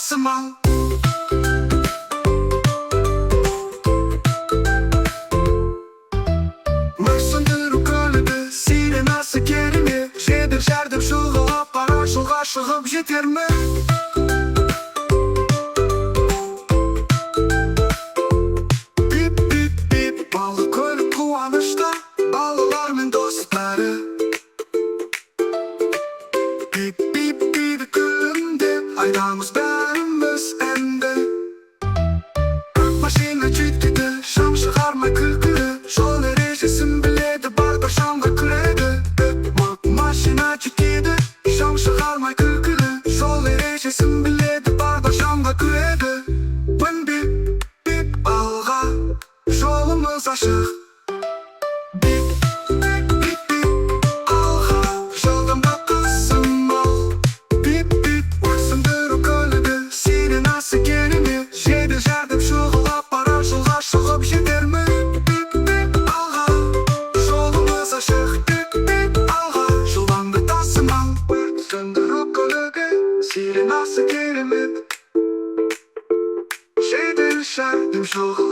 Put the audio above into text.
тасымал. Сөндіру көлігі, сиренасы кереме, жедел жәрдем шығып, бара жолға шығып жетер ме? Бип-бип-бип, балы көлік қуанышта, балалар мен достары. Бип-бип-бип күлімде, айтамыз бәріміз әнді. Машина жеткеді, шам шығармай күлкілі, жол ережесін біледі, бағдар шамға күледі. Машина жеткеді, шам шығармай күлкілі, жол ережесін біледі, бағдар шамға күледі. Бип-бип алға, жолымыз ашық. Бип-бип алға, жылдамдық тасымал. Бип-бип сөндіру көлігі, сиренасы кереме, жедел жәрдем шығып, бара жолға шығып жетер ме? Бип-бип алға, жолымыз ашық. Бип-бип алға, жылдамдық тасымал. Сөндіру көлігі, сиренасы керемет, жедел жәрдем шығып,